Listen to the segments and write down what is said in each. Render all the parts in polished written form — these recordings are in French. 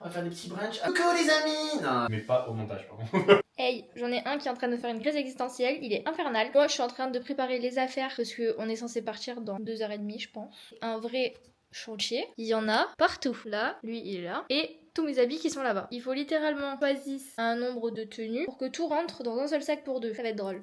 On va faire des petits brunchs. Coucou les amis. Non, mais pas au montage par contre. Hey, j'en ai un qui est en train de faire une crise existentielle, il est infernal. Moi, je suis en train de préparer les affaires parce qu'on est censé partir dans 2h30, je pense. Un vrai chantier. Il y en a partout. Là, lui, il est là. Et tous mes habits qui sont là-bas. Il faut littéralement choisir un nombre de tenues pour que tout rentre dans un seul sac pour deux. Ça va être drôle.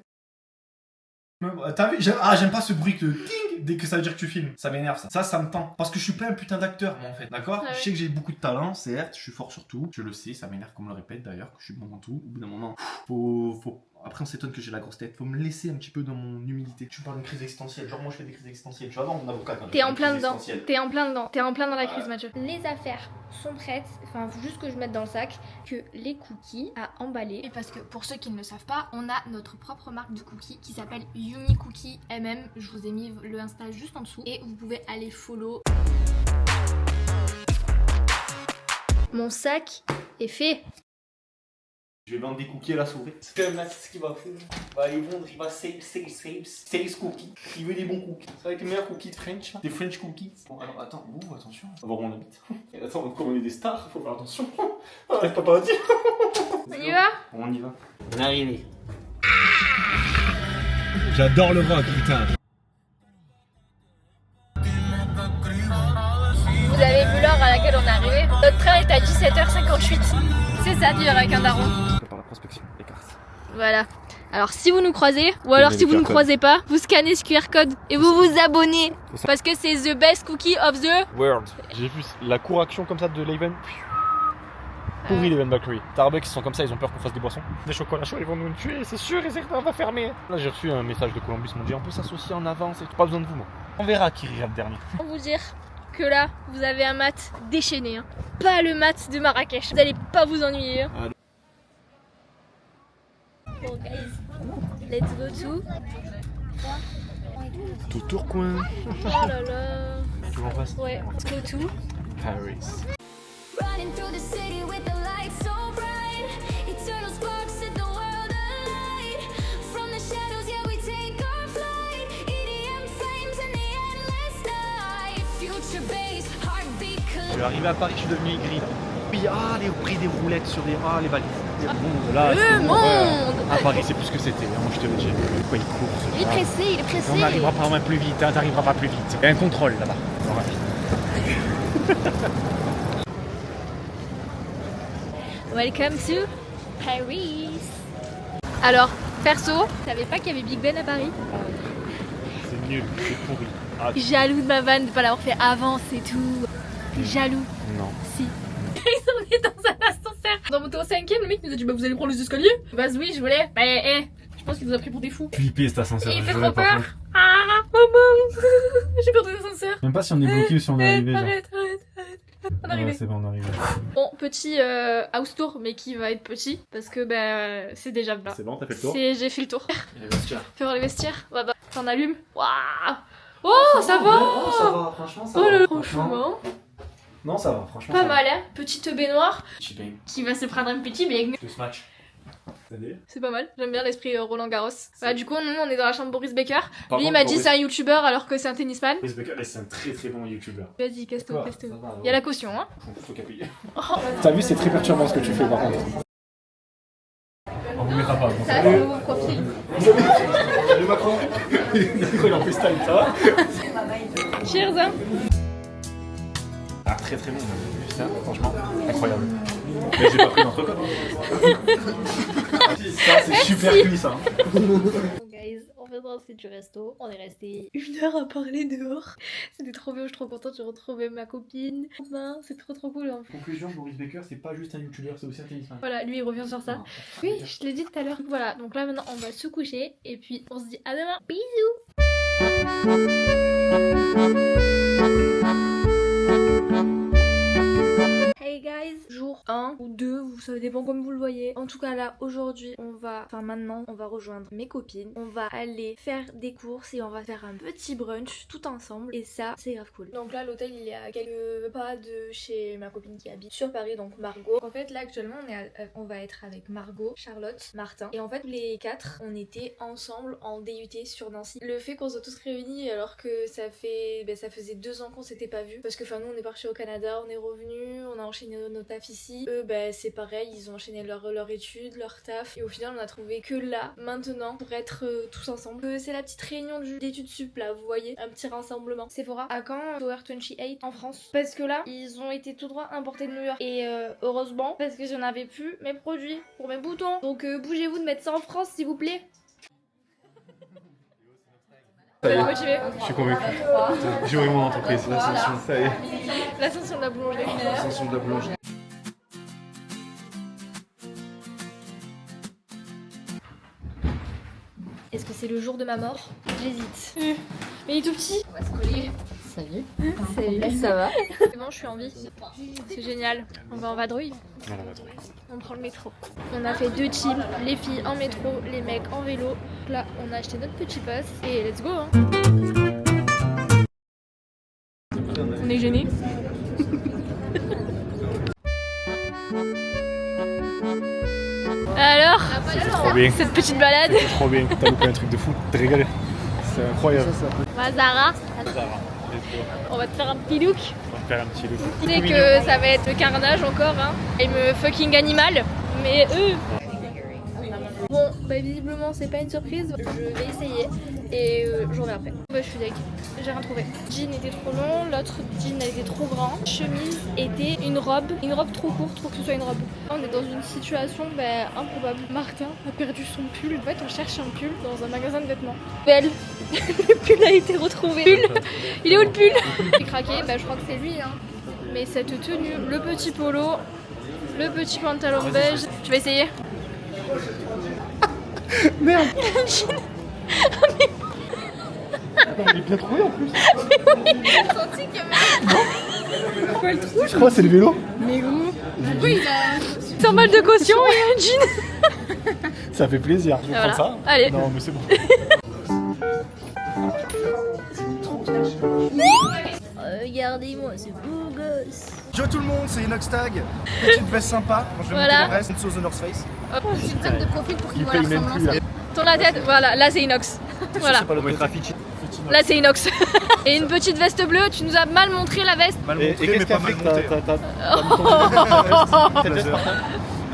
T'as vu? J'aime pas ce bruit de ting dès que ça veut dire que tu filmes. Ça m'énerve ça. Ça me tend. Parce que je suis pas un putain d'acteur, moi en fait. D'accord? Ah ouais. Je sais que j'ai beaucoup de talent, certes, je suis fort sur tout. Je le sais, ça m'énerve qu'on me le répète d'ailleurs, que je suis bon dans tout. Au bout d'un moment, faut. Après, on s'étonne que j'ai la grosse tête. Faut me laisser un petit peu dans mon humilité. Tu parles d'une crise existentielle. Genre, moi, je fais des crises existentielles. Tu vas voir mon avocat quand T'es en plein dedans. existentielle. T'es en plein dedans. T'es en plein dans la crise, Mathieu. Les affaires sont prêtes. Enfin, faut juste que je mette dans le sac que les cookies à emballer. Et parce que pour ceux qui ne le savent pas, on a notre propre marque de cookies qui s'appelle Yumi Cookie MM. Je vous ai mis le Insta juste en dessous et vous pouvez aller follow. Mon sac est fait. Je vais vendre des cookies à la souris. C'est quand même là, c'est ce qu'il va faire. Il va aller vendre, il va sales cookies. Il veut des bons cookies. Ça va être les meilleurs cookies de French. Des French cookies. Bon, alors attends, attention. On va voir où on habite. Et attends, comme on est des stars, faut faire attention. On n'arrive pas à dire. On y va? On y va. On est arrivé. J'adore le rock, putain. Vous avez vu l'heure à laquelle on est arrivé? Notre train est à 17h58. C'est ça, vivre avec un daron. Par la prospection, les cartes. Voilà. Alors si vous nous croisez, ou alors si vous ne croisez pas, vous scannez ce QR code et vous vous abonnez. Parce que c'est the best cookie of the world. J'ai vu la cour action comme ça de l'Even. Pourri l'Even Bakery. Starbucks ils sont comme ça, ils ont peur qu'on fasse des boissons. Des chocolats chauds, ils vont nous tuer, c'est sûr, et certains on va fermer. Là j'ai reçu un message de Columbus, ils m'ont dit on peut s'associer en avance et pas besoin de vous moi. On verra qui rira le dernier. Pour vous dire que là, vous avez un mat déchaîné. Hein. Pas le mat de Marrakech. Vous allez pas vous ennuyer. Hein. Bon guys, let's go to... Tout Tourcoing. Oh là là. Tu vas en face? Ouais, let's go to... Paris. Running through the city with the lights so bright. Eternal sparks set the world alight. From the shadows, yeah, we take our flight. EDM flames in the endless night. Future bass, heartbeat Je suis arrivé à Paris, je suis devenu aigri là. Oui, les prix des roulettes sur les les valises. Bon, là, c'est Le bon, monde. à Paris, c'est plus ce que c'était. Moi, je te le dis. Quoi, il court, ce Il est gars. pressé, il est pressé. On n'arrivera pas plus vite, hein, t'arriveras pas plus vite. Il y a un contrôle là-bas. Welcome to Paris. Alors, perso, je savais pas qu'il y avait Big Ben à Paris. C'est nul, c'est pourri. Jaloux de ma vanne de pas l'avoir fait avant, c'est tout. T'es jaloux. Non. Si. Ils sont venus dans un ascenseur. Dans mon tour 5ème, le mec nous a dit bah vous allez prendre les escaliers. Bah oui, je voulais. Bah je pense qu'il nous a pris pour des fous. Flippé cet ascenseur. Et il fait trop peur. Ah maman. J'ai peur des ascenseurs. Même pas si on est bloqué ou si on est arrivé. Arrête. On est arrivé. C'est bon, on est arrivé. Bon, petit house tour, mais qui va être petit parce que c'est déjà bien. C'est bon, t'as fait le tour? J'ai fait le tour. Il y a les vestiaires. Fais voir les vestiaires. Ouais, bah, t'en allumes. Waouh. Oh, ça va. Oh, ça va, franchement, ça Oh va. là là, franchement. Non, ça va, franchement. Pas ça mal, hein. Petite baignoire Petit bain. qui va se prendre un petit bain. De ce match. C'est pas mal. J'aime bien l'esprit Roland Garros. Voilà, du coup, nous, on est dans la chambre de Boris Becker. Par Lui, il contre, m'a dit Boris- c'est un youtubeur alors que c'est un tennisman. Boris Becker, c'est un très très bon youtubeur. Vas-y, casse-toi, Quoi, casse-toi. ça va, Il y a la caution, hein. Faut qu'à payer. Oh, T'as vu, c'est très perturbant ce que tu fais par contre. On vous mettra pas. ça, c'est le nouveau profil. Salut Macron. Il en freestyle, ça va? Cheers, hein. Ah, très très bon. Putain, franchement, incroyable. Mais j'ai pas pris d'entrecôte. Ça, c'est super cuit ça. Bon, guys, on vient de rentrer du resto. On est resté 1 heure à parler dehors. C'était trop bien, je suis trop contente. J'ai retrouvé ma copine. Ben, c'est trop cool. En fait. Conclusion, Boris Becker, c'est pas juste un youtubeur, c'est aussi un tennisman. Voilà, lui, il revient sur ça. Oui, je te l'ai dit tout à l'heure. Voilà, donc là maintenant, on va se coucher. Et puis, on se dit à demain. Bisous. Hey guys, jour 1 ou 2, ça dépend comme vous le voyez. En tout cas là, aujourd'hui, maintenant, on va rejoindre mes copines. On va aller faire des courses et on va faire un petit brunch tout ensemble. Et ça, c'est grave cool. Donc là, l'hôtel, il est à quelques pas de chez ma copine qui habite sur Paris, donc Margot. En fait, là, actuellement, on va être avec Margot, Charlotte, Martin. Et en fait, les 4, on était ensemble en DUT sur Nancy. Le fait qu'on soit tous réunis alors que ça faisait 2 ans qu'on s'était pas vus. Parce que, nous, on est partis au Canada, on est revenus, on a enchaîné nos au taf ici. Eux, bah, c'est pareil, ils ont enchaîné leur étude, leur taf. Et au final, on a trouvé que là, maintenant, pour être tous ensemble. C'est la petite réunion d'études sup là, vous voyez, un petit rassemblement. Sephora, à quand Tower 28 en France? Parce que là, ils ont été tout droit importés de New York. Et heureusement, parce que j'en avais plus mes produits pour mes boutons. Donc bougez-vous de mettre ça en France, s'il vous plaît. Ça y est, Motivé. je suis convaincu. J'ai vraiment mon entreprise, l'ascension, ça y est. L'ascension de la boulangerie. L'ascension de la boulangerie. Est-ce que c'est le jour de ma mort? J'hésite. Mais il est tout petit. On va se coller. Salut. Salut, Ça va? c'est bon, je suis en vie. C'est génial. On va en vadrouille. On prend le métro. On a fait 2 teams, les filles en métro, les mecs en vélo. Là, on a acheté notre petit pass et let's go hein. On est gênés. Alors, Trop bien, cette petite balade. trop bien. T'as loupé un truc de fou. T'es régalé. C'est incroyable. Zara, on va te faire un petit look. On va faire un petit look. Tu sais que ça va être le carnage encore, hein. Et me fucking animal, mais Bon, bah visiblement c'est pas une surprise, je vais essayer et je reviens après. Bah je suis deg, j'ai rien trouvé. Jean était trop long, l'autre jean elle était trop grand. Chemise était une robe trop courte pour que ce soit une robe. On est dans une situation improbable. Martin a perdu son pull. En fait on cherche un pull dans un magasin de vêtements. Belle, le pull a été retrouvé. Il est où le pull? J'ai craqué, je crois que c'est lui hein. Mais cette tenue, le petit polo, le petit pantalon beige, tu vas essayer? Merde. Il est bien trouvé en plus. Je crois que c'est le vélo. Mais où? Pourquoi il a... 100 balles de caution et un jean. Ça fait plaisir. Je vais Voilà. prendre ça. Allez. Non mais c'est bon. Regardez-moi ce beau gosse. Yo tout le monde, c'est Inoxtag. Petite veste sympa. Quand je vais Voilà. monter le reste, une sauce de North Face. Petite zone de profil pour qu'il Il voit la paye même plus là. ressemblance. Tourne la tête, voilà, là c'est inox. Voilà, On mettra Fitch. là c'est inox. Et une petite veste bleue, tu nous as mal montré la veste. Mal Et montré, qu'est-ce mais qu'a pas fait mal que monté. t'as mis ton Blazer.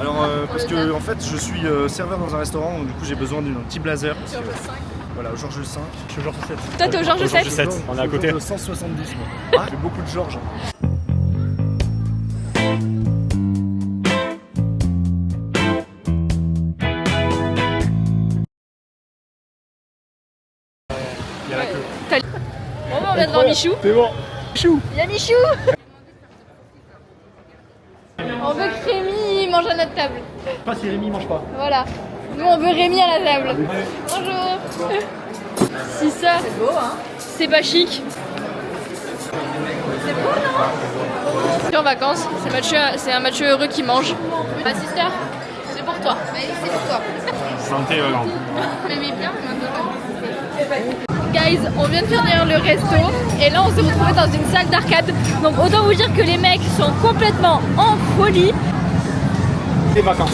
Alors, parce que en fait, je suis serveur dans un restaurant, donc du coup, j'ai besoin d'un petit blazer. Voilà, Georges V. Je suis au Georges 7. Toi t'es au Georges 7. 7, on est à côté. Le 170, moi. J'ai beaucoup de Georges. Il y a la queue. Bon on vient de voir Michou. C'est bon. Chou. Il y a Michou. On veut que Rémi mange à notre table. Pas si Rémi mange pas. Voilà. Nous on veut Rémi à la table. Bonjour. Si ça, C'est beau, hein? c'est pas chic. C'est beau, non? Je suis en vacances, c'est un Mathieu heureux qui mange. Ma sister, c'est pour toi. C'est pour toi. Santé, grande. Mais bien, maintenant. Guys, on vient de finir le resto et là on s'est retrouvé dans une salle d'arcade. Donc autant vous dire que les mecs sont complètement en folie. Les vacances.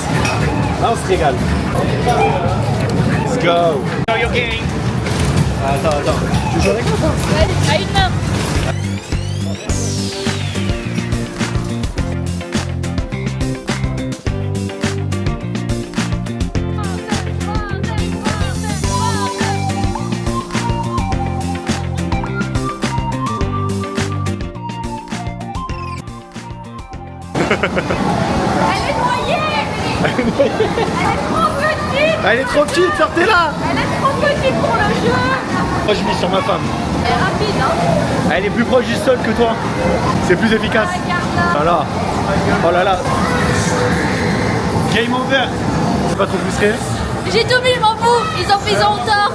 Là, on se régale. Let's go. Attends. Tu joues avec moi, toi? Ouais, à une main. Elle est noyée. Elle est trop petite. Elle est trop petite, sortez-la. Elle est trop petite pour le jeu. Moi, je mise sur ma femme. Elle est rapide, hein. Elle est plus proche du sol que toi. C'est plus efficace. Voilà. Oh là là. Game over. C'est pas trop frustré? J'ai tout vu, je m'en fous. Ils ont tort.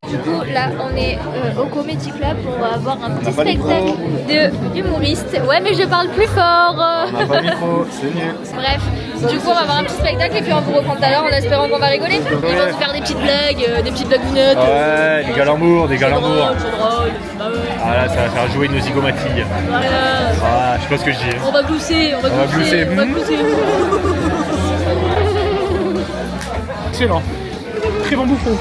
Du coup, là, on est au Comedy Club. On va avoir un petit spectacle d'humoristes. Ouais, mais je parle plus fort. On n'a pas le micro, c'est mieux. Bref, Du coup, on va voir un petit spectacle et puis on vous reprend tout à l'heure en espérant qu'on va rigoler. Ils vont nous faire des petites blagues minutes. Ouais, des galambours, des galambours. C'est drôle. Bah ouais. Ah là, ça va faire jouer nos zigomatilles. Voilà. Ah, je sais pas ce que je dis. On va glousser, on va glousser. Excellent. Très bon bouffon.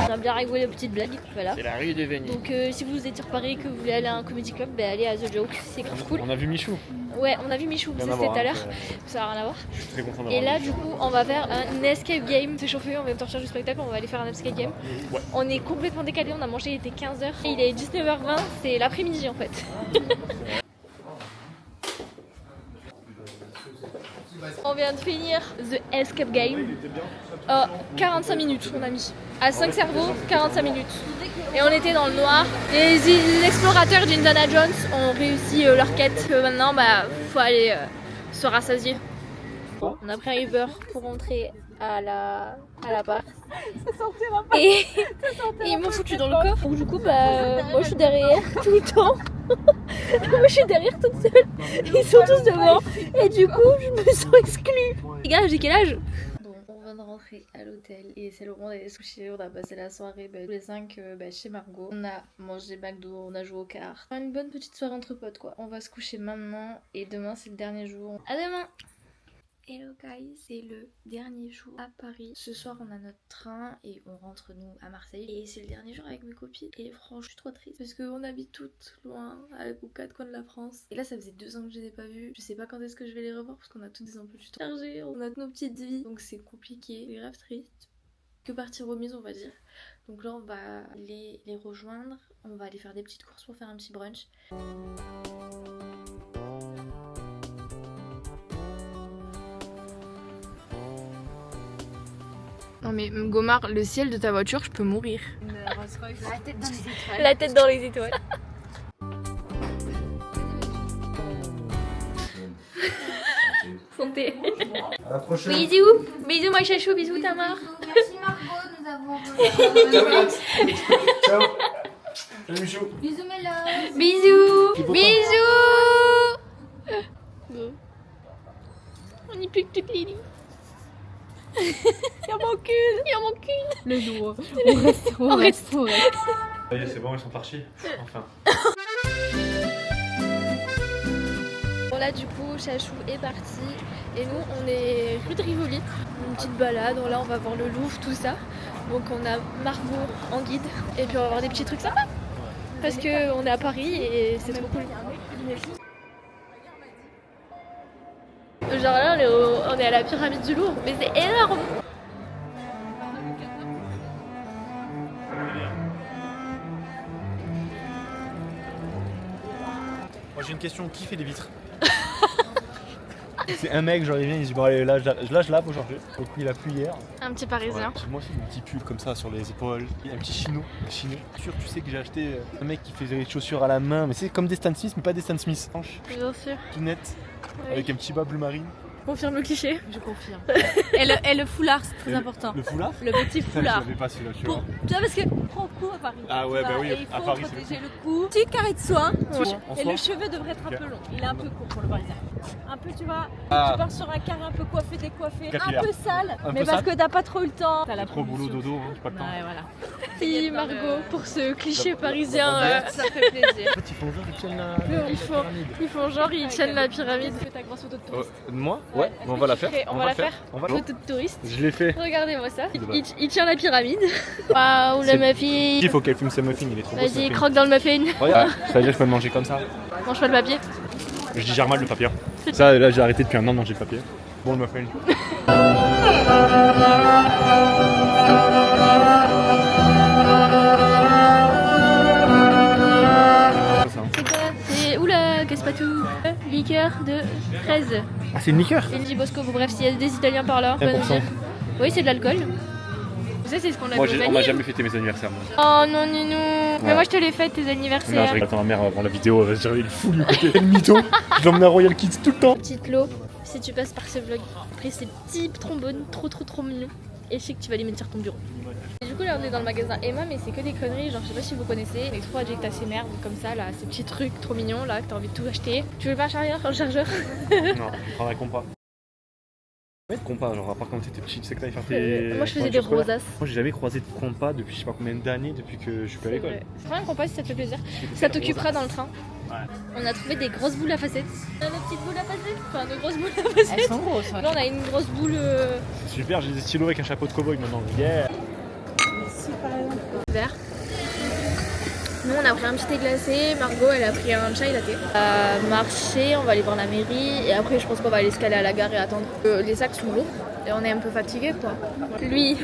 On a bien rigolé aux petites blagues, voilà. C'est la rue de Venise. Donc si vous êtes sur Paris et que vous voulez aller à un comedy club, bah, allez à The Joke, c'est grave cool. On a vu Michou. Ouais, on a vu Michou, ça c'était tout à l'heure, ça n'a rien à voir. Je suis très content d'avoir Et là vu du coup on va faire un escape game, c'est chauffé, on va sortir du spectacle, on va aller faire un escape game. Ouais. On est complètement décalé, on a mangé, il était 15h, et il est 19h20, c'est l'après-midi en fait. On vient de finir The Escape Game. 45 minutes on a mis. À 5 cerveaux, 45 minutes. Et on était dans le noir. Les explorateurs d'Indiana Jones ont réussi leur quête. Maintenant, bah, faut aller se rassasier. On a pris un Uber pour rentrer à l'appart. Et ils m'ont foutu dans le coffre. Donc du coup, bah, moi je suis derrière tout le temps. Moi je suis derrière toute seule. Ils sont tous devant. Et du coup, je me sens exclue. Les gars, j'ai quel âge? Bon, on vient de rentrer à l'hôtel et c'est le moment d'aller se coucher. On a passé la soirée tous les 5 chez Margot. On a mangé McDo, on a joué aux cartes. Une bonne petite soirée entre potes quoi. On va se coucher maintenant et demain c'est le dernier jour. À demain! Hello guys, c'est le dernier jour à Paris. Ce soir on a notre train et on rentre nous à Marseille. Et c'est le dernier jour avec mes copines. Et franchement je suis trop triste parce qu'on habite toutes loin aux 4 coins de la France. Et là ça faisait 2 ans que je les ai pas vues. Je sais pas quand est-ce que je vais les revoir parce qu'on a toutes des emplois du temps chargés. On a nos petites vies. Donc c'est compliqué, c'est grave triste. Que partir remise on va dire. Donc là on va les rejoindre. On va aller faire des petites courses pour faire un petit brunch. Non mais Gomard, le ciel de ta voiture, je peux mourir. La tête dans les étoiles. La tête dans les étoiles. Santé. À la prochaine. Bisous. Bisous ma chachou, bisous Tamar. Merci Margot, nous avons. Ciao. Salut Michou. Bisous mes loves. Bisous. Bisous. On n'y plus que toutes les lignes. Il en manque une. Il en manque une. Le doigt. On reste. Ça y est, c'est bon, ils sont partis. Enfin. Bon là du coup Chachou est parti et nous on est rue de Rivoli, une petite balade, là on va voir le Louvre, tout ça. Donc on a Margot en guide et puis on va voir des petits trucs sympas parce qu'on est à Paris et c'est trop cool. Genre là on est à la pyramide du Louvre mais c'est énorme. Moi j'ai une question, qui fait des vitres? C'est un mec, genre il vient, il dit bon allez là je lave aujourd'hui. Donc il a plu hier. Un petit parisien. Ouais, moi aussi mon petit pull comme ça sur les épaules. Un petit chino. Sûr, tu sais que j'ai acheté un mec qui faisait les chaussures à la main, mais c'est comme des Stan Smith mais pas des Stan Smith. Franche, Bien sûr. tout net, avec un petit bas bleu marine. Confirme le cliché. Je confirme. Et le foulard, c'est très important. Le foulard? Le petit Putain, je foulard. l'avais pas celui-là, tu vois. Tu vois, parce que trop court à Paris. Ah ouais, Tu vois, bah oui, et il à faut Paris, c'est protéger le cou. Petit carré de soin. En Et soie. le cheveu devrait être un peu long. Il est un peu court pour le parisien. Un peu, tu vois, Ah. tu pars sur un carré un peu coiffé, décoiffé, Capillaire. un peu sale, Un mais peu parce sale. que t'as pas trop eu le temps. T'as la Trop boulot, pollution. dodo, hein, j'ai pas le temps. Ouais, voilà. Merci Margot pour ce cliché parisien. Ça fait plaisir. En fait, ils font genre, ils tiennent la pyramide. Ils font genre ils tiennent la pyramide. Est-ce que ta grosse photo de touriste Moi? Ouais, on va la faire. On va la faire. On va Photo de touriste. Je l'ai fait. Regardez-moi ça. De base. Il tient la pyramide. Waouh, le C'est- muffin. Il faut qu'elle fume ses muffins, il est trop beau. ce Vas-y, muffin. croque dans le muffin. Regarde, ça veut dire que je peux le manger comme ça. Mange pas le papier. Je digère mal le papier. Ça, là, j'ai arrêté depuis un an de manger le papier. Bon, le muffin. C'est quoi? C'est oula, qu'est-ce pas tout. Liqueur de fraise. Ah, c'est une liqueur? C'est une Gibosco. Bon, bref, s'il y a des Italiens par là, 1%. nous dire. Oui, c'est de l'alcool. Ça, c'est ce qu'on a Moi, fait aux on m'a anniversaires. jamais fêté mes anniversaires. Moi. Oh non, Ninou. Mais moi, je te les fête, tes Non, je anniversaires. rigole. Attends, ma mère avant la vidéo, elle va se dire il est fou, lui, côté. Quel mytho. Je l'emmène à Royal Kids tout le temps. Petite lot, si tu passes par ce vlog, après ces petits trombones trop mignons. Et je sais que tu vas les mettre sur ton bureau. Et du coup là on est dans le magasin Emma mais c'est que des conneries, genre je sais pas si vous connaissez, Expo Adjecta ces merdes comme ça là, ces petits trucs trop mignons là que t'as envie de tout acheter. Tu veux pas un chargeur? Non, je prendrai compas. Ouais, compas, genre à part quand t'étais petit, tu sais que t'allais faire tes. Moi je faisais tes des scolaires. rosaces. Moi j'ai jamais croisé de compas depuis je sais pas combien d'années depuis que je suis plus à l'école. C'est vraiment un compas si ça te fait plaisir. Ça t'occupera dans le train. Ouais. On a trouvé des grosses boules à facettes. On a nos petites boules à facettes. Enfin, nos grosses boules à facettes. Elles sont grosses. Ouais. Là, on a une grosse boule Super, j'ai des stylos avec un chapeau de cow-boy maintenant. Yeah. vert. Nous, on a pris un petit thé glacé. Margot, elle a pris un chai latte. On va marcher, on va aller voir la mairie. Et après, je pense qu'on va aller se caler à la gare et attendre. Les sacs sont lourds. Et on est un peu fatigué, quoi. Lui,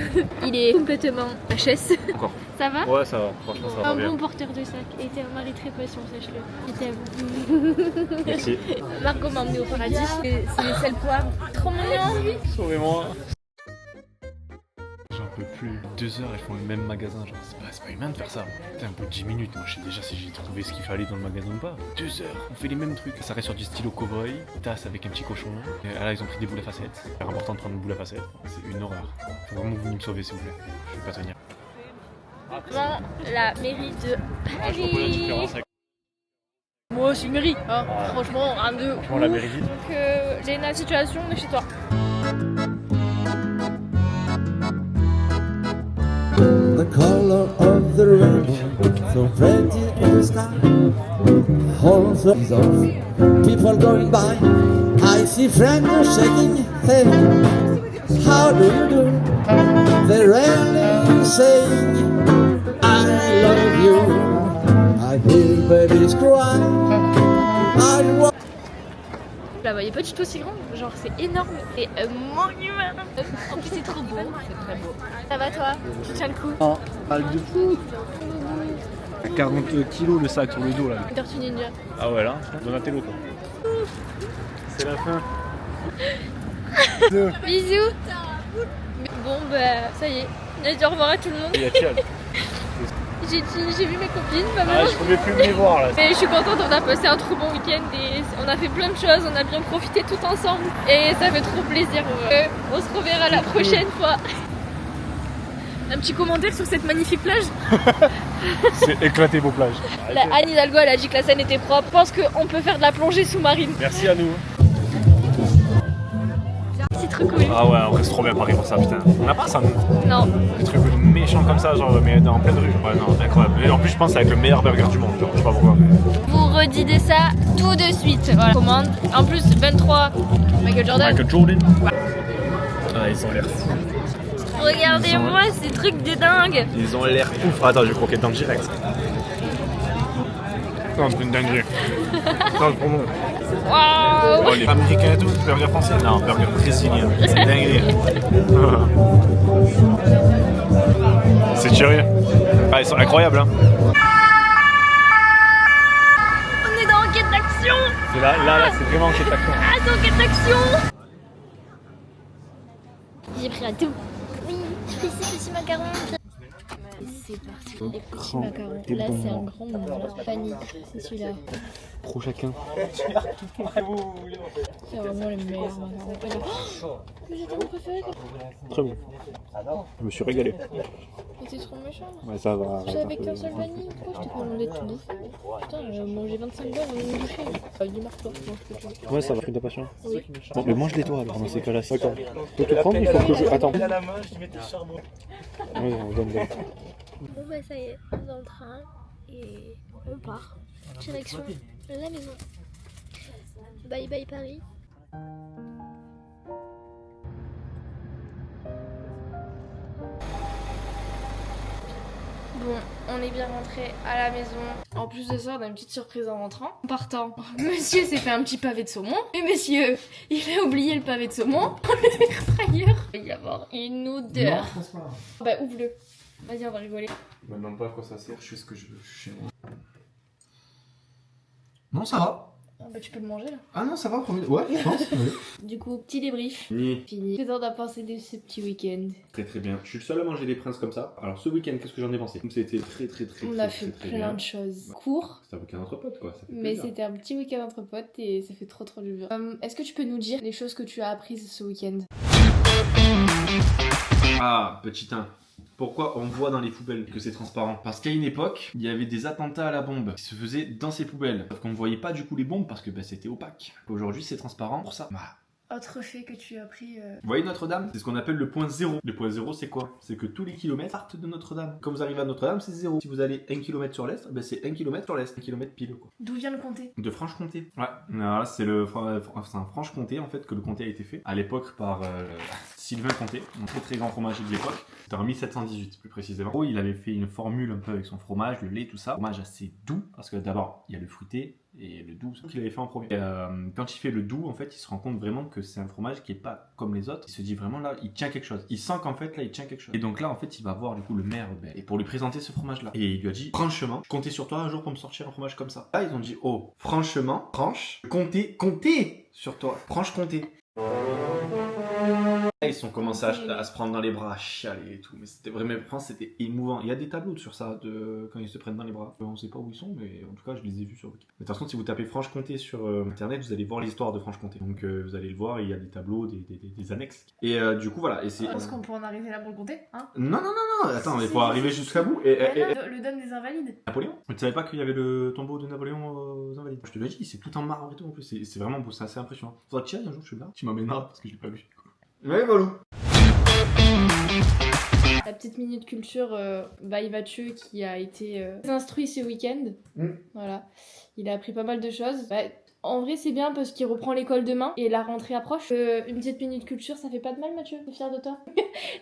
il est complètement HS. Encore. Ça va? Ouais, ça va. Franchement, ça va Un bien. bon porteur de sac. Et t'es un mari très patient, sache-le. Je t'aime. Merci. Margot m'a emmené au paradis. C'est les sels poivres. Trop mignon. Sauvez-moi. J'en peux plus. 2 heures, elles font le même magasin. Genre, c'est pas humain de faire ça. T'as un peu de 10 minutes. Moi, je sais déjà si j'ai trouvé ce qu'il fallait dans le magasin ou pas. 2 heures, on fait les mêmes trucs. Ça reste sur du stylo cow-boy, tasse avec un petit cochon. Et là, ils ont pris des boules à facettes. C'est important de prendre une boule à facettes. C'est une horreur. Faut vraiment que vous me sauvez, s'il vous plaît. Je vais pas tenir. Devant la mairie de Ah, je vois pas la différence Paris. avec Moi, c'est une mairie. Hein. Franchement, un de franchement, la mairie vide. Donc, Léna, situation, on est chez toi. The color of the rainbow, so pretty in the sky. All flags of people going by. I see friends shaking their hand. How do you do? They're really saying, I love you. I hear babies cry. I want. Je la voyais pas du tout aussi grande, genre c'est énorme et monument. En plus c'est trop beau, c'est très beau. Ça va toi? Tu tiens le coup? Oh, mal de fou. 40 kilos le sac sur le dos là. Tortue Ninja. Ah ouais là, Donatello quoi. C'est la fin. Bisous. Bon bah ça y est, on a dit au revoir à tout le monde. Il y a Thial. J'ai vu mes copines pas Ah, mal. je pouvais plus me les voir là. Mais je suis contente, on a passé un trop bon week-end et on a fait plein de choses, on a bien profité tout ensemble et ça fait trop plaisir. On se reverra la prochaine fois. Un petit commentaire sur cette magnifique plage. C'est éclaté vos plages. Anne Hidalgo elle a dit que la Seine était propre. Je pense qu'on peut faire de la plongée sous-marine. Merci à nous. C'est trop cool. Ah ouais, on reste trop bien Paris pour ça, putain. On n'a pas ça, nous. Non. Des trucs méchants comme ça, genre, mais en pleine rue. Ouais, non, incroyable. Et en plus, je pense avec le meilleur burger du monde. Genre, je sais pas pourquoi. Vous redidez ça tout de suite. Voilà. Commande. En plus, 23. Michael Jordan. Michael Jordan. Ah, ils ont l'air fous. Regardez-moi ces trucs de dingue. Ils ont l'air ouf. Attends, je vais croquer dedans direct. Non, c'est une dinguerie. Non, c'est trop bon. Waouh. Oh, les américains et tout, burger français. Non, burger brésilien. C'est une dinguerie. C'est tiré. Ah, ils sont incroyables, hein. On est dans Enquête d'action. C'est là, c'est vraiment enquête d'action. Ah, c'est Enquête d'action. J'ai pris un tout. Oui, je fais ces petits macarons. C'est parti, les petits macarons. Là, c'est un grand monde. Panique, c'est celui-là. Pro chacun. C'est vraiment les meilleurs macarons. Oh, mais j'étais mon préféré. Très bon. Je me suis régalé. T'es trop méchant. Ouais, ça va. J'avais qu'un seul panier. Pourquoi je t'ai pas demandé de tout bouffer? Putain, j'ai mangé 25 balles en une bouchée. Dis-marque toi, mange ce que tu veux. Ouais, ça va, pris de ta passion. Oui. Bon, mais mange-les toi alors dans ces cas-là. D'accord. Tu peux tout prendre, il faut que je. Attends. Il a la main, je lui mets tes charbons. Ouais, on donne. Bon bah ça y est, on est dans le train et on part. Direction la maison. Bye bye Paris. Bon, on est bien rentré à la maison. En plus de ça, on a une petite surprise en rentrant. En partant, monsieur s'est fait un petit pavé de saumon. Et monsieur, il a oublié le pavé de saumon. On le mettra ailleurs. Il va y avoir une odeur. Bah ouvre-le. Vas-y, on va rigoler. Je me demande pas à quoi ça sert, je fais ce que je veux, je suis chez moi. Non, ça va. Ah bah tu peux le manger là. Ah non, ça va, premier. Ouais, je pense. Oui. Du coup, petit débrief. Fini. Fini. Qu'est-ce que t'en as pensé de ce petit week-end? Très très bien. Je suis le seul à manger des princes comme ça. Alors ce week-end, qu'est-ce que j'en ai pensé? C'était très On a fait plein de choses. Court, C'était un week-end entre potes quoi. Ça fait mais plaisir. c'était un petit week-end entre potes et ça fait trop du bien. Est-ce que tu peux nous dire les choses que tu as apprises ce week-end? Ah, petit 1. Pourquoi on voit dans les poubelles que c'est transparent? Parce qu'à une époque, il y avait des attentats à la bombe qui se faisaient dans ces poubelles. Sauf qu'on ne voyait pas du coup les bombes parce que c'était opaque. Aujourd'hui, c'est transparent pour ça. Bah, Autre fait que tu as appris. Vous voyez Notre-Dame? C'est ce qu'on appelle le point zéro. Le point zéro, c'est quoi? C'est que tous les kilomètres partent de Notre-Dame. Quand vous arrivez à Notre-Dame, c'est zéro. Si vous allez 1 km sur l'est, ben c'est 1 km sur l'est. 1 km pile, quoi. D'où vient le comté? De Franche-Comté. Ouais, alors là, c'est un Franche-Comté, en fait, que le comté a été fait. À l'époque, par Sylvain Comté, un très très grand fromager de l'époque. C'était en 1718, plus précisément. Il avait fait une formule un peu avec son fromage, le lait, tout ça. Fromage assez doux, parce que d'abord, il y a le fruité et le doux qu'il avait fait en premier. Et, quand il fait le doux, en fait, il se rend compte vraiment que c'est un fromage qui est pas comme les autres. Il se dit vraiment là, il tient quelque chose. Il sent qu'en fait là, il tient quelque chose. Et donc là, en fait, il va voir du coup le maire et pour lui présenter ce fromage-là. Et il lui a dit, franchement, je comptais sur toi un jour pour me sortir un fromage comme ça. Là, ils ont dit, oh, franchement, comptez sur toi, Franche-Comté. Ils sont commencés à se prendre dans les bras, à chialer et tout. Mais c'était vraiment, c'était émouvant. Il y a des tableaux sur ça, quand ils se prennent dans les bras. On sait pas où ils sont, mais en tout cas, je les ai vus sur Wikipédia. Mais de toute façon, si vous tapez Franche-Comté sur internet, vous allez voir l'histoire de Franche-Comté. Donc vous allez le voir, il y a des tableaux, des annexes. Et du coup, voilà. Et c'est. Est-ce qu'on peut en arrêter là pour le comté, hein? Non, attends, il faut arriver jusqu'à bout. Le dôme des Invalides. Napoléon? Tu savais pas qu'il y avait le tombeau de Napoléon aux Invalides? Je te l'ai dit, c'est tout en marbre et tout en plus. C'est vraiment beau, c'est assez impressionnant. Faudra que tu y ailles un jour, je suis là. Tu m'emmèneras parce que je l'ai pas vu. Ouais, voilà. La petite minute culture by Mathieu qui a été instruit ce week-end. Voilà. Il a appris pas mal de choses. En vrai, c'est bien parce qu'il reprend l'école demain et la rentrée approche. Une petite minute culture, ça fait pas de mal, Mathieu. T'es fier de toi?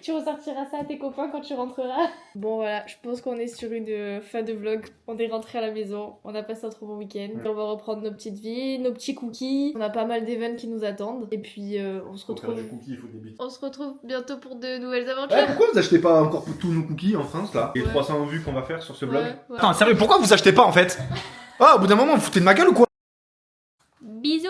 Tu ressortiras ça à tes copains quand tu rentreras. Bon, voilà, je pense qu'on est sur une fin de vlog. On est rentré à la maison, on a passé un trop bon week-end. On va reprendre nos petites vies, nos petits cookies. On a pas mal d'événements qui nous attendent. Et puis, on se retrouve. Faire des cookies, il faut des bits. On se retrouve bientôt pour de nouvelles aventures. Pourquoi vous achetez pas encore tous nos cookies en France là? Les 300 vues qu'on va faire sur ce blog. Ouais. Attends, sérieux, pourquoi vous achetez pas en fait? Ah, au bout d'un moment, vous foutez de ma gueule ou quoi? Bisous.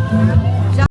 Thank